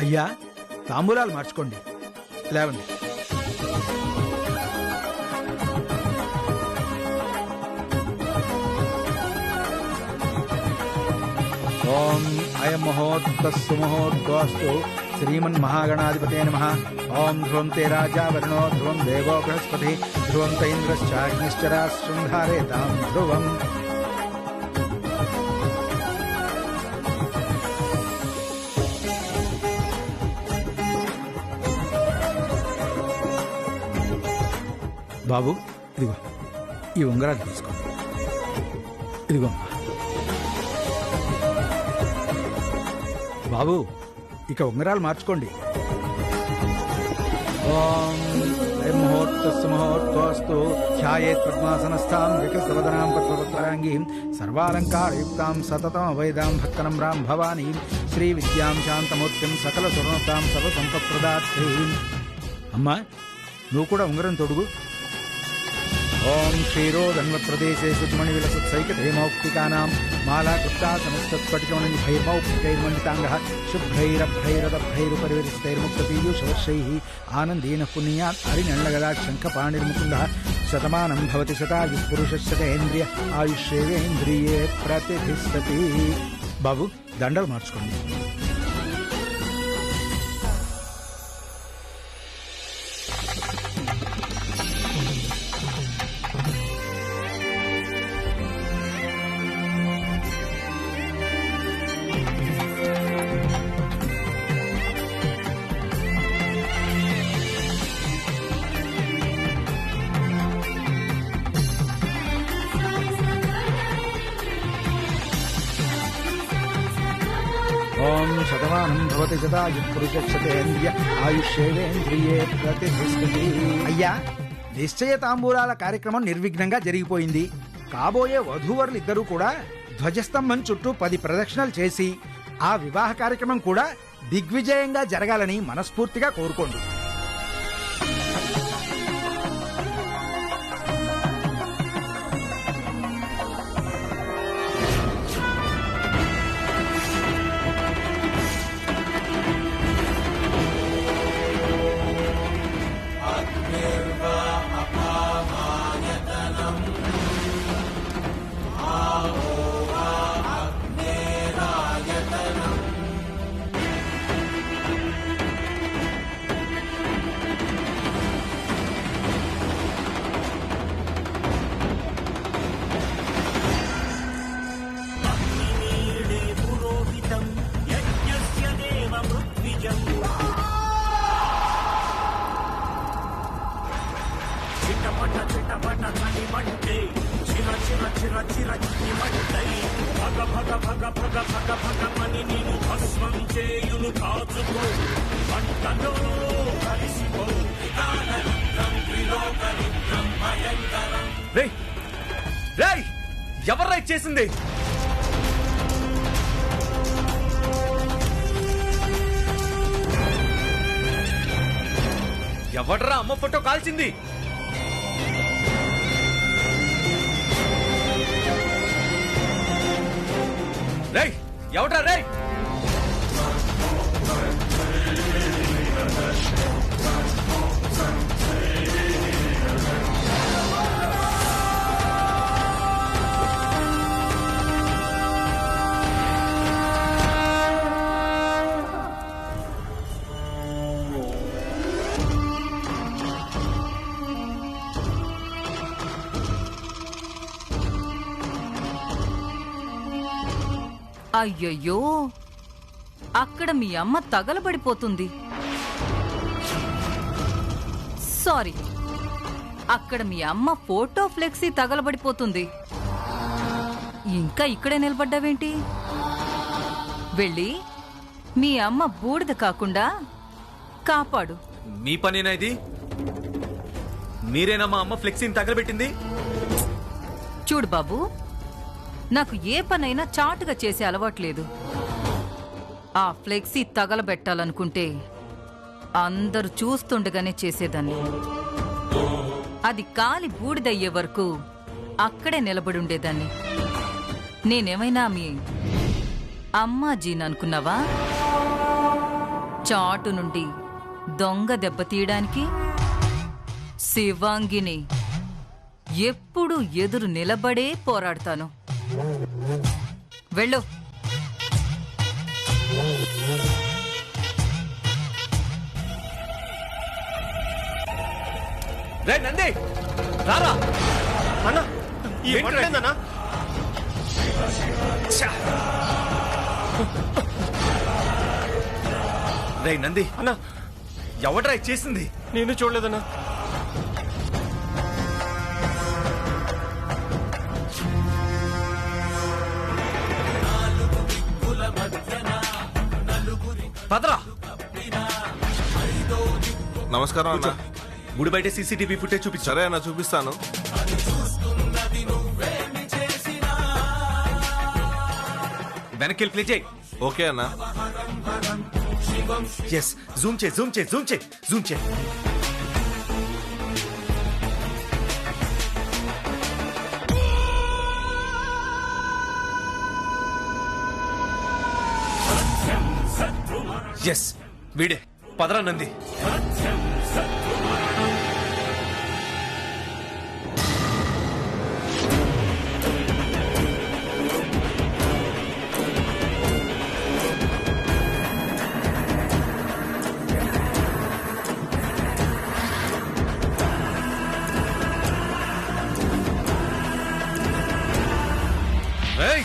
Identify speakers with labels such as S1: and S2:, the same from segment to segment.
S1: అయ్యా, తాంబూలాలు మార్చుకోండి. లేవండి. ఓం అయం ముహూర్తస్సు ముహూర్తోస్తు శ్రీమన్మహాగణాధిపతే నమః. ఓం ధ్రువం తే రాజా వరుణో ధ్రువం దేవో బృహస్పతి ధ్రువం త ఇంద్రశ్చాగ్నిశ్చరాశ్రం ధారయతాం ధ్రువం. బాబు, ఇదిగో ఈ ఉంగరాలు తీసుకో. ఇదిగో బాబు, ఇక ఉంగరాలు మార్చుకోండి. ఓం ముహూర్తస్సు ముహూర్తోస్తు ధ్యాయేత్ పద్మాసనస్థాం వికసవదనాం పద్మపత్రాంగీం సర్వాలంకారయుక్తాం సతతం అవైదాం భక్తనమ్రాం భవానీం శ్రీ విద్యాం శాంతమూర్తిం సకల సువర్ణతాం సర్వసంపత్ప్రదాత్రీం. అమ్మా, నువ్వు కూడా ఉంగరం తొడుగు. ఓం క్షీరోదన్వత్ప్రదేశే సుమణి విలసత్సైకధేమౌక్తికానాం మాలాకృత్తా సమస్తస్ఫటికమణిభైర్మౌక్తికైర్మండితాంగః శుభ్రైరభ్రైరదభ్రైరుపరివిరిస్తైర్ముక్తపీయూషవర్షైః ఆనందేన పుణ్యాత్ హరినల్లగదాత్ శంఖపాణిర్ముకుందః శతమానం భవతి శతాయుః పురుషः శతేంద్రియ ఆయుష్యేంద్రియే ప్రతిష్ఠతి. బాబు, దండలు మార్చుకోండి. ఓం శతమానం భవతి శతాయుః పురుషः శతేంద్రియ ఆయుష్యేంద్రియే ప్రతిష్ఠతి. అయ్యా, నిశ్చయ తాంబూలాల కార్యక్రమం నిర్విఘ్నంగా జరిగిపోయింది. కాబోయే వధూవరులు ఇద్దరూ కూడా ధ్వజస్తంభం చుట్టూ 10 ప్రదక్షిణలు చేసి ఆ వివాహ కార్యక్రమం కూడా దిగ్విజయంగా జరగాలని మనస్ఫూర్తిగా కోరుకోండి.
S2: ఎవర్రా చేసింది? ఎవడ్రా అమ్మ ఫోటో కాల్చింది? రేయ్, ఎవడ్రా రేయ్?
S3: అయ్యయ్యో, అక్కడ మీ అమ్మ తగలబడిపోతుంది. సారీ, అక్కడ మీ అమ్మ ఫోటో ఫ్లెక్సీ తగలబడిపోతుంది. ఇంకా ఇక్కడే నిలబడ్డావేంటి? వెళ్ళి మీ అమ్మ బూడిద కాకుండా కాపాడు.
S2: మీ పనేనా ఇది? మీరేనా మా అమ్మ ఫ్లెక్సీని తగలబెట్టింది?
S3: చూడు బాబు, నాకు ఏ పనైనా చాటుగా చేసే అలవాట్లేదు. ఆ ఫ్లెక్సీ తగలబెట్టాలనుకుంటే అందరూ చూస్తుండగానే చేసేదాన్ని. అది కాలి బూడిదయ్యే వరకు అక్కడే నిలబడి ఉండేదాన్ని. నేనేమైనా మీ అమ్మాజీని అనుకున్నావా? చాటు నుండి దొంగ దెబ్బతీయడానికి శివాంగిని ఎప్పుడు ఎదురు నిలబడే పోరాడతాను. వెళ్ళు.
S2: రే నంది రారా అన్న
S4: ఈ మంటలేదన్నా?
S2: రే నంది
S4: అన్నా
S2: ఎవడ్రా ఇది చేసింది?
S4: నేను చూడలేదన్నా.
S2: పదరా.
S5: నమస్కారం అన్న.
S2: గుడి బయట సీసీటీవీ ఫుటేజ్ చూపించు.
S5: సరే అన్న, చూపిస్తాను.
S2: వెనక్కి ప్లే చేయి.
S5: ఓకే అన్న.
S2: ఎస్, జూమ్ చేయి, జూమ్ చేయి, జూమ్ చేయి, జూమ్ చేయి. ఎస్, వీడే. పదరా నంది. ఏయ్!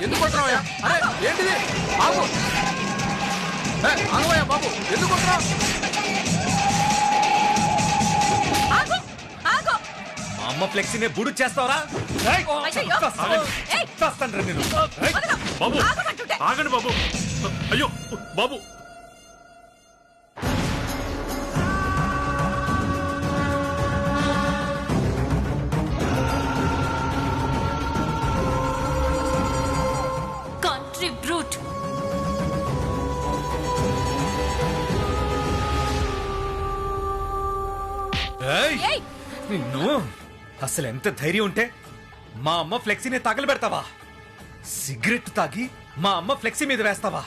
S1: ఎందుకు కొడుతున్నావయ్యా? అరే ఏంటిది? ఆగు. ఆగవయ్యా బాబు, ఎందుకు కొడుతున్నావు?
S2: మా అమ్మ ఫ్లెక్సీనే బుడు చేస్తావరా?
S4: బాబు ఆగండి బాబు. అయ్యో బాబు.
S3: Country brute.
S2: నిన్ను అసలు ఎంత ధైర్యం ఉంటే మా అమ్మ ఫ్లెక్సీని తగలబెడతావా? సిగరెట్ తాగి మా అమ్మ ఫ్లెక్సీ మీద వేస్తావా?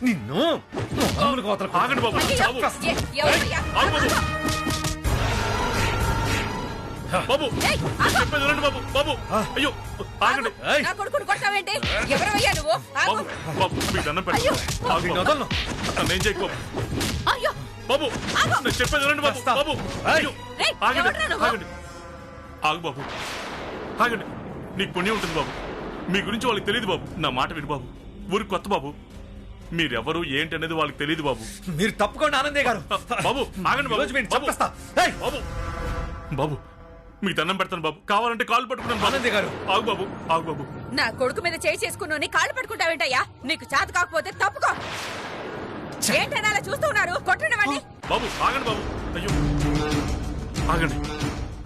S2: నిన్ను
S4: ఆగండి బాబు. బాబు చెప్పేది వినండి బాబు. బాబు అయ్యో ఆగండి. బాబు బాబు మీకు దండం పెట్టండి. నేను చేయకు బాబు. నేను చెప్పేది వినండి బాబు. బాబు అయ్యో ఆగండి. ఆగండి. ఆగు బాబు, ఆగండి. నీకు పుణ్యం ఉంటుంది బాబు. మీ గురించి వాళ్ళకి తెలియదు బాబు. నా మాట విను బాబు. ఊరికి కొత్త బాబు. మీరెవరు ఏంటి అనేది వాళ్ళకి తెలియదు బాబు.
S2: మీరు తప్పుకోండి ఆనందే గారు.
S4: బాబు ఆగండి బాబు. బాబు బాబు మీకు దండం పెడతాను బాబు. కావాలంటే కాళ్ళు పట్టుకున్నాను.
S2: ఆనందే గారు.
S4: ఆగు బాబు, ఆగు బాబు.
S6: నా కొడుకు మీద చేయి చేసుకుని కాళ్ళు పట్టుకుంటావేంటయ్యా? నీకు చేత కాకపోతే తప్పుకో. ఏంటైనా అలా చూస్తూ ఉన్నారు? కొట్టండి వాడిని.
S4: బాబు ఆగండి బాబు. అయ్యో ఆగండి,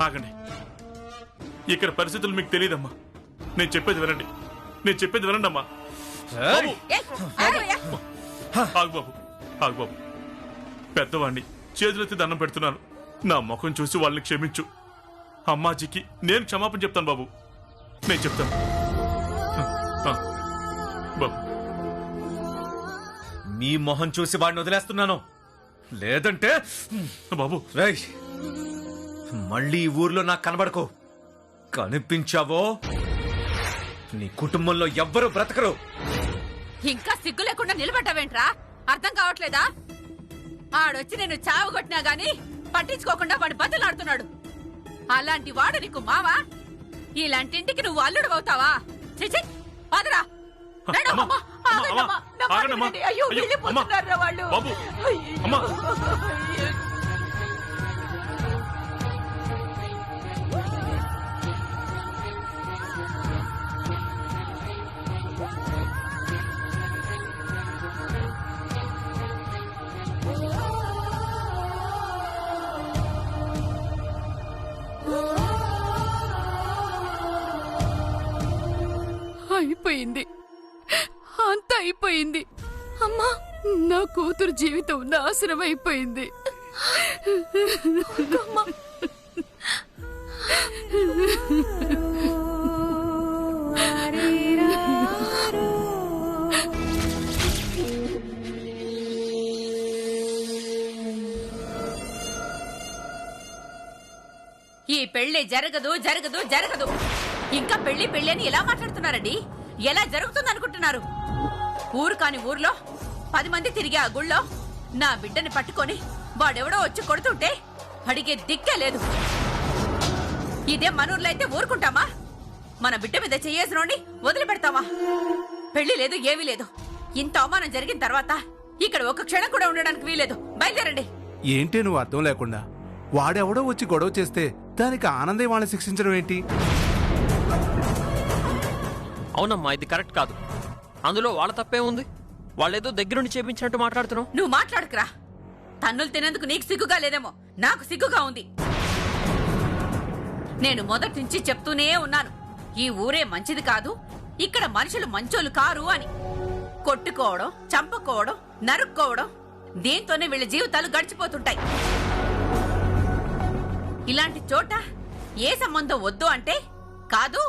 S4: ఆగండి. ఇక్కడ పరిస్థితులు మీకు తెలియదమ్మా. నేను చెప్పేది వినండి. నేను చెప్పేది వినండి అమ్మా. బాబు ఆగు బాబు, ఆగు బాబు. పెద్దవాణ్ణి చేతులెత్తి దండం పెడుతున్నాను. నా ముఖం చూసి వాళ్ళని క్షమించు. అమ్మాజీకి నేను క్షమాపణ చెప్తాను బాబు. నేను చెప్తాను బాబు.
S2: మీ మొహం చూసి వాడిని వదిలేస్తున్నాను. లేదంటే
S4: బాబు
S2: రేయ్, మళ్ళీ ఈ ఊర్లో నాకు కనబడకు. కనిపించావో నీ కుటుంబంలో ఎవ్వరూ బ్రతకరు.
S6: ఇంకా సిగ్గు లేకుండా నిలబడ్డావేంట్రా? అర్థం కావట్లేదా? ఆడొచ్చి నేను చావగొట్టినా గాని పట్టించుకోకుండా వాడు బతులాడుతున్నాడు. అలాంటి వాడు నీకు మావా? ఇలాంటి ఇంటికి నువ్వు అల్లుడు అవుతావా? చిచి పదరా. అయ్యో వెళ్ళిపోతున్నారా వాళ్ళు?
S7: అయిపోయింది, అంత అయిపోయింది. అమ్మా
S6: నా కూతురు జీవితం నాశనం అయిపోయింది. ఈ పెళ్లి జరగదు జరగదు జరగదు. ఇంకా పెళ్లి పెళ్లి అని ఎలా మాట్లాడుతున్నారండి? ఎలా జరుగుతుంది అనుకుంటున్నారు? ఊరు కాని ఊర్లో 10 మంది తిరిగే ఆ గుళ్ళో నా బిడ్డని పట్టుకొని వాడెవడో వచ్చి కొడుతుంటే అడిగే దిక్కే లేదు. ఇదే మనూర్లో అయితే ఊరుకుంటామా? మన బిడ్డ మీద చెయ్యేసినోడిని వదిలిపెడతామా? పెళ్లి లేదు, ఏమీ లేదు. ఇంత అవమానం జరిగిన తర్వాత ఇక్కడ ఒక క్షణం కూడా ఉండడానికి వీలేదు. బయలుదేరండి.
S7: ఏంటి నువ్వు అర్థం లేకుండా? వాడెవడో వచ్చి గొడవ చేస్తే దానికి ఆనందం వాళ్ళని శిక్షించడం ఏంటి?
S8: అవునమ్మా, ఇది కరెక్ట్ కాదు. అందులో వాళ్ళ తప్పే ఉంది. వాళ్ళేదో దగ్గరుండి చేపించినట్టు మాట్లాడుతున్నావు.
S6: నువ్వు మాట్లాడుకురా. తన్నులు తినేందుకు నీకు సిగ్గుగా లేదేమో, నాకు సిగ్గుగా ఉంది. నేను మొదటి నుంచి చెప్తూనే ఉన్నాను, ఈ ఊరే మంచిది కాదు, ఇక్కడ మనుషులు మంచోళ్ళు కారు అని. కొట్టుకోవడం, చంపుకోవడం, నరుక్కోవడం, దీంతోనే వీళ్ళ జీవితాలు గడిచిపోతుంటాయి. ఇలాంటి చోట ఏ సంబంధం వద్దు అంటే, కాదు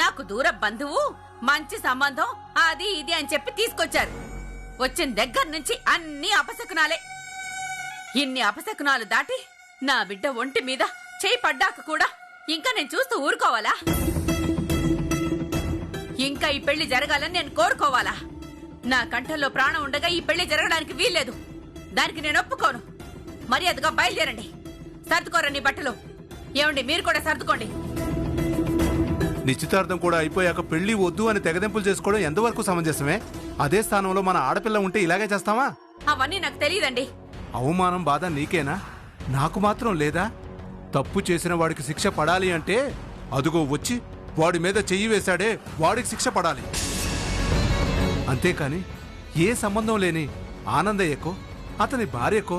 S6: నాకు దూర బంధువు, మంచి సంబంధం, అది ఇది అని చెప్పి తీసుకొచ్చారు. వచ్చిన దగ్గర నుంచి అన్ని అపశకునాలే. ఇన్ని అపశకునాలు దాటి నా బిడ్డ ఒంటి మీద చేయి పడ్డాక కూడా ఇంకా నేను చూస్తూ ఊరుకోవాలా? ఇంకా ఈ పెళ్లి జరగాలని నేను కోరుకోవాలా? నా కంఠంలో ప్రాణం ఉండగా ఈ పెళ్లి జరగడానికి వీల్లేదు. దానికి నేను ఒప్పుకోను. మర్యాదగా బయలుదేరండి. సర్దుకోరండి బట్టలు. ఏమండి, మీరు కూడా సర్దుకోండి.
S7: నిశ్చితార్థం కూడా అయిపోయాక పెళ్లి వద్దు అని తెగదెంపులు చేసుకోవడం ఎంతవరకు సమంజసమే? అదే స్థానంలో మన ఆడపిల్ల ఉంటే ఇలాగే చేస్తావా?
S6: అవన్నీ నాకు తెలియదండి.
S7: అవమానం బాధ నీకేనా? నాకు మాత్రం లేదా? తప్పు చేసిన వాడికి శిక్ష పడాలి అంటే అదుగో వచ్చి వాడి మీద చెయ్యి వేశాడే వాడికి శిక్ష పడాలి. అంతేకాని ఏ సంబంధం లేని ఆనందయ్యకో అతని భార్యకో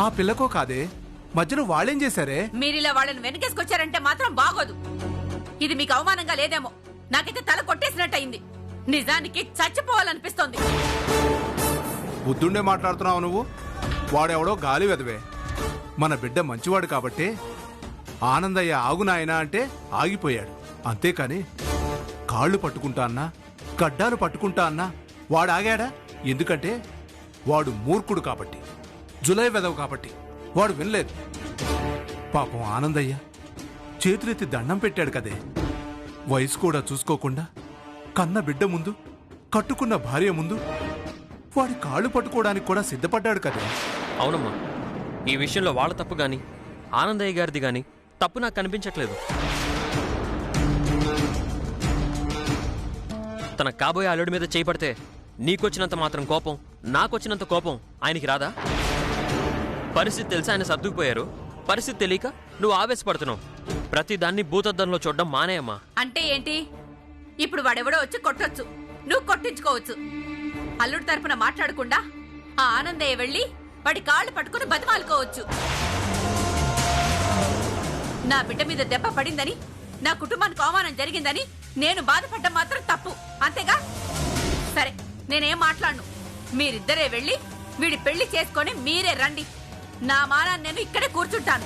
S7: ఆ పిల్లకో కాదే, మధ్యలో వాళ్ళేం చేశారే?
S6: మీరిలా వాళ్ళని వెనకేసుకొచ్చారంటే మాత్రం బాగోదు. ఇది మీకు అవమానంగా లేదేమో, నాకైతే తల కొట్టేసినట్టయింది. నిజానికి చచ్చిపోవాలనిపిస్తోంది.
S7: బుద్ధుండే మాట్లాడుతున్నావు నువ్వు. వాడెవడో గాలి వెదవే. మన బిడ్డ మంచివాడు కాబట్టే ఆనందయ్య ఆగునాయనా అంటే ఆగిపోయాడు. అంతేకాని కాళ్ళు పట్టుకుంటా అన్నా, గడ్డాలు పట్టుకుంటా అన్నా వాడు ఆగాడా? ఎందుకంటే వాడు మూర్ఖుడు కాబట్టి, జులై వెదవు కాబట్టి వాడు వినలేదు. పాపం ఆనందయ్య చేతులెత్తి దండం పెట్టాడు కదే. వయసు కూడా చూసుకోకుండా కన్న బిడ్డ ముందు, కట్టుకున్న భార్య ముందు వాడి కాళ్ళు పట్టుకోవడానికి కూడా సిద్ధపడ్డాడు కదే.
S8: అవునమ్మా, ఈ విషయంలో వాళ్ళ తప్పు గాని ఆనందయ్య గారిది గాని తప్పు నాకు కనిపించట్లేదు. తన కాబోయే అల్లుడి మీద చేపడితే నీకొచ్చినంత మాత్రం కోపం, నాకొచ్చినంత కోపం ఆయనకి రాదా? పరిస్థితి తెలిసి ఆయన సర్దుకుపోయారు. పరిస్థితి తెలియక నువ్వు ఆవేశపడుతున్నావు. ప్రతి దాన్ని భూతద్దంలో చూడడం మానేయమ్మా.
S6: అంటే ఏంటి? ఇప్పుడు వాడెవడో వచ్చి కొట్టొచ్చు, నువ్వు కొట్టించుకోవచ్చు. అల్లుడి తరపున మాట్లాడకుండా ఆ ఆనందయ్య వెళ్లి వాడి కాళ్ళు పట్టుకుని బతిమాలుకోవచ్చు. నా బిడ్డ మీద దెబ్బ పడిందని, నా కుటుంబానికి అవమానం జరిగిందని నేను బాధపడ్డం మాత్రం తప్పు, అంతేగా? సరే, నేనేం మాట్లాడను. మీరిద్దరే వెళ్లి వీడి పెళ్లి చేసుకొని మీరే రండి. నా మానాన్ని నేను ఇక్కడే కూర్చుంటాను.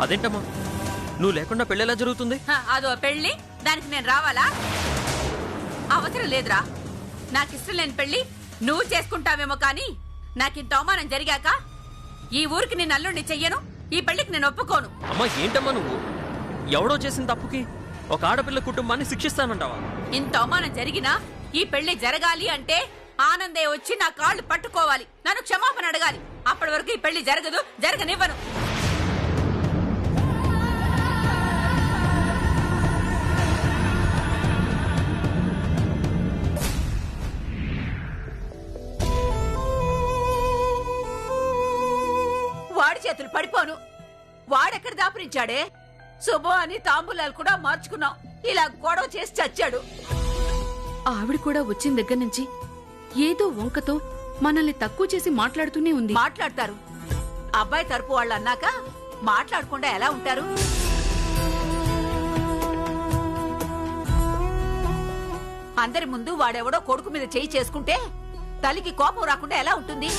S8: అదేంటమ్మా, నువ్వు లేకుండా పెళ్లి ఎలా జరుగుతుంది?
S6: అదో పెళ్లి, దానికి నేను రావాలా? అవసరం లేదురా. నాకిష్టం లేని పెళ్లి నువ్వు చేసుకుంటావేమో కానీ నాకింత అవమానం జరిగాక ఈ ఊరికి నేను అల్లుడిని చెయ్యను. ఈ పెళ్లికి నేను ఒప్పుకోను.
S8: అమ్మా, ఏంటమ్మా నువ్వు? ఎవడో చేసిన తప్పుకి ఒక ఆడపిల్ల కుటుంబాన్ని శిక్షిస్తానంటావా?
S6: ఇంత అవమానం జరిగినా ఈ పెళ్లి జరగాలి అంటే ఆనందయ్య వచ్చి నా కాళ్ళు పట్టుకోవాలి, నన్ను క్షమాపణ అడగాలి. అప్పటి వరకు ఈ పెళ్లి జరగదు, జరగనివ్వను. వాడి చేతులు పడిపోను. వాడెక్కడ దాపురించాడే? శుభో అని తాంబూలాలు కూడా మార్చుకున్నాం. ఇలా గొడవ చేసి చచ్చాడు.
S9: ఆవిడ కూడా వచ్చిన దగ్గర నుంచి ఏదో వంకతో మనల్ని తక్కువ చేసి మాట్లాడుతూనే ఉంది.
S6: మాట్లాడతారు. అబ్బాయి తరపు వాళ్ళు అన్నాక మాట్లాడకుండా ఎలా ఉంటారు? అందరి ముందు వాడెవడో కొడుకు మీద చేయి చేసుకుంటే తల్లికి కోపం రాకుండా ఎలా ఉంటుంది?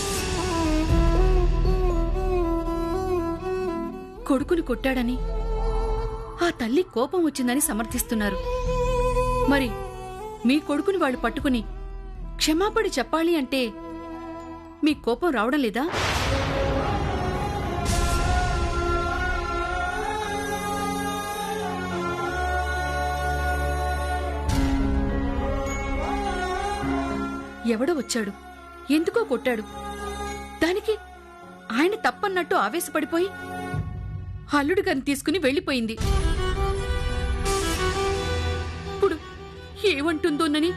S9: కొడుకుని కొట్టాడని ఆ తల్లి కోపం వచ్చిందని సమర్థిస్తున్నారు. మరి మీ కొడుకుని వాళ్ళు పట్టుకుని క్షమాపణ చెప్పాలి అంటే మీ కోపం రావడం లేదా? ఎవడో వచ్చాడు, ఎందుకో కొట్టాడు, దానికి ఆయన తప్పన్నట్టు ఆవేశపడిపోయి అల్లుడు గారిని తీసుకుని వెళ్లిపోయింది. ఇప్పుడు ఏమంటుందోనని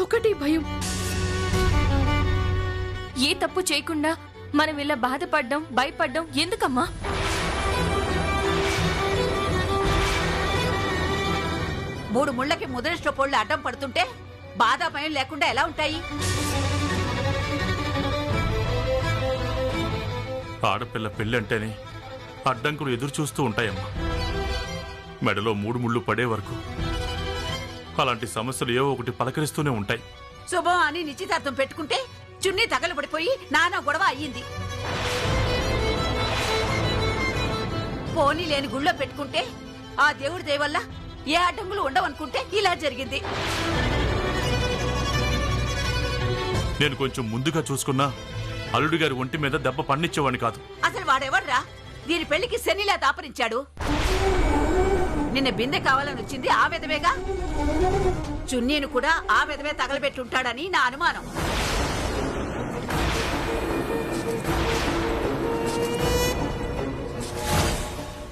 S9: ఒకటి భయం.
S10: ఏ తప్పు చేయకుండా మనం ఇలా బాధపడ్డం, భయపడ్డం ఎందుకమ్మా?
S6: మూడు ముళ్ళకి ముదరిష్ట పొళ్ళు అడ్డం పడుతుంటే బాధ భయం లేకుండా ఎలా ఉంటాయి?
S4: ఆడపిల్ల పెళ్లి అంటేనే అడ్డంకులు ఎదురు చూస్తూ ఉంటాయమ్మా. మెడలో 3 ముళ్ళు పడే వరకు అలాంటి సమస్యలు ఏవో ఒకటి పలకరిస్తూనే ఉంటాయి.
S6: శుభం అని నిశ్చితార్థం పెట్టుకుంటే చున్నీ తగలబడిపోయి నానా గొడవ అయ్యింది. పోనీ లేని గుళ్ళో పెట్టుకుంటే ఆ దేవుడి దయ వల్ల ఏ అడ్డంకులు ఉండవనుకుంటే ఇలా జరిగింది.
S4: నేను కొంచెం ముందుగా చూసుకున్నా అల్లుడి గారి ఒంటి మీద దెబ్బ పన్నిచ్చేవాడిని కాదు.
S6: అసలు వాడెవర్రా దీని పెళ్లికి శనిలా దాపరించాడు? నిన్న బిందె కావాలని వచ్చింది ఆ విధవేగా, చున్నీను కూడా ఆ విధవే తగలబెట్టుంటాడని నా అనుమానం.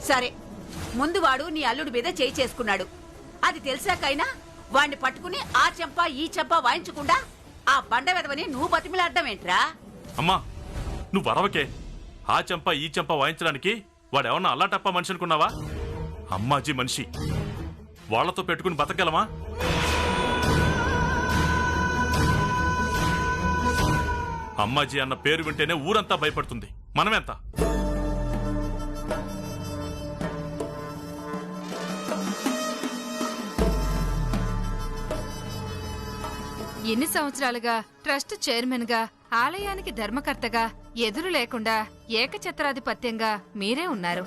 S6: సరే, ముందు వాడు నీ అల్లుడి మీద చేయి చేసుకున్నాడు. అది తెలిసాకైనా వాణ్ణి పట్టుకుని ఆ చెంప ఈ చెంప వాయించకుండా ఆ బండ విధవని నువ్వు బతిమిలాడ్డం ఏంట్రా?
S4: అమ్మా నువ్వు అరవకే. ఆ చెంప ఈ చెంప వాయించడానికి వాడేమన్నా అల్లాటప్ప మనిషి అనుకున్నావా? అమ్మాజీ మనిషి, వాళ్లతో పెట్టుకుని బతకగలమా? అమ్మాజీ అన్న పేరు వింటేనే ఊరంతా భయపడుతుంది. మనమెంత?
S11: ఎన్ని సంవత్సరాలుగా ట్రస్ట్ చైర్మన్ గా, ఆలయానికి ధర్మకర్తగా ఎదురు లేకుండా ఏకఛత్రాధిపత్యంగా మీరే ఉన్నారు.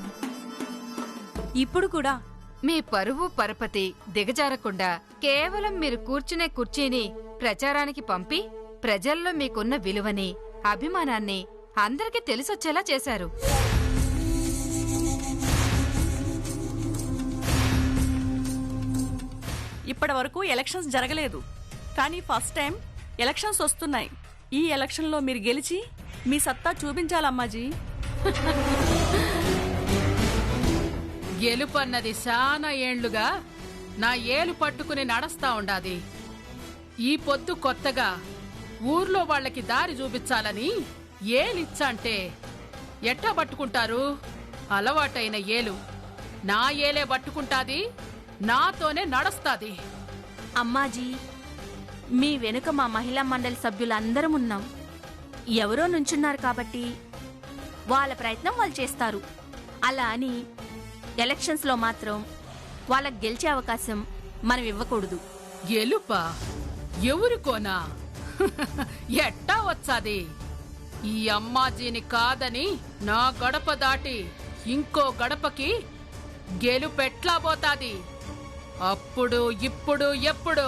S11: ఇప్పుడు కూడా మీ పరువు పరపతి దిగజారకుండా కేవలం మీరు కూర్చునే కుర్చీని ప్రచారానికి పంపి ప్రజల్లో మీకున్న విలువని, అభిమానాన్ని అందరికీ తెలిసొచ్చేలా చేశారు.
S12: ఇప్పటి వరకు ఎలక్షన్స్ జరగలేదు, కానీ ఫస్ట్ టైం ఎలక్షన్స్ వస్తున్నాయి. ఈ ఎలక్షన్లో మీరు గెలిచి మీ సత్తా చూపించాలమ్మాజీ.
S13: గెలుపన్నది చాలా ఏండ్లుగా నా ఏలు పట్టుకుని నడస్తా ఉండాది. ఈ పొద్దు కొత్తగా ఊర్లో వాళ్ళకి దారి చూపించాలని ఏలిచ్చంటే ఎట్టా పట్టుకుంటారు? అలవాటైన ఏలు నా ఏలే పట్టుకుంటాది, నాతోనే నడుస్తాది.
S10: అమ్మాజీ, మీ వెనుక మా మహిళా మండలి సభ్యులందరం ఉన్నాం. ఎవరో నుంచున్నారు కాబట్టి వాళ్ళ ప్రయత్నం వాళ్ళు చేస్తారు. అలా అని ఎలక్షన్స్లో మాత్రం వాళ్ళకి గెలిచే అవకాశం మనం ఇవ్వకూడదు.
S13: గెలుపా? ఎవరికోనా? ఎట్టా వచ్చాది? ఈ అమ్మాజీని కాదని నా గడప దాటి ఇంకో గడపకి గెలుపెట్లా పోతాది? అప్పుడు ఇప్పుడు ఎప్పుడు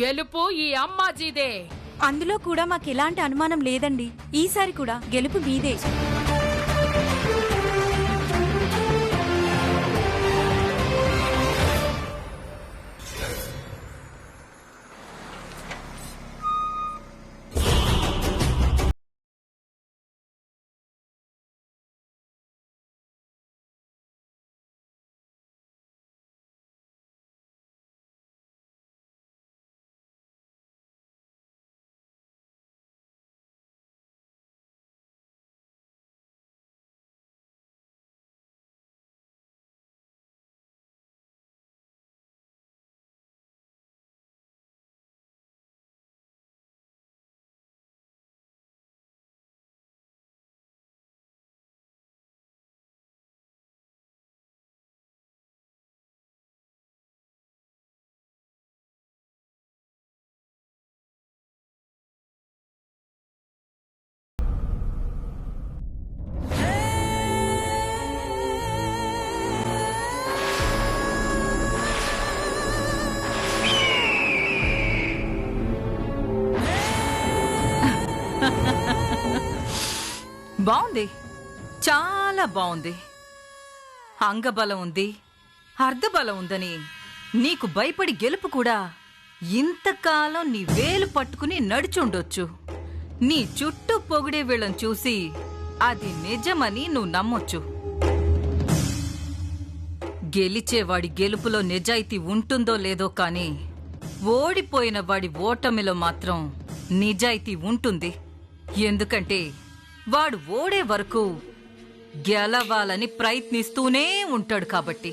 S13: గెలుపు ఈ అమ్మాజీదే.
S10: అందులో కూడా మాకు ఎలాంటి అనుమానం లేదండి. ఈసారి కూడా గెలుపు మీదే.
S3: బాగుంది, చాలా బాగుంది. అంగబలం ఉంది, అర్ధబలం ఉందని నీకు భయపడి గెలుపు కూడా ఇంతకాలం నీ వేలు పట్టుకుని నడిచుండొచ్చు. నీ చుట్టూ పొగిడే వీళ్ళని చూసి అది నిజమని నువ్వు నమ్మొచ్చు. గెలిచేవాడి గెలుపులో నిజాయితీ ఉంటుందో లేదో కానీ ఓడిపోయిన వాడి ఓటమిలో మాత్రం నిజాయితీ ఉంటుంది. ఎందుకంటే వాడు ఓడే వరకు గెలవాలని ప్రయత్నిస్తూనే ఉంటాడు కాబట్టి.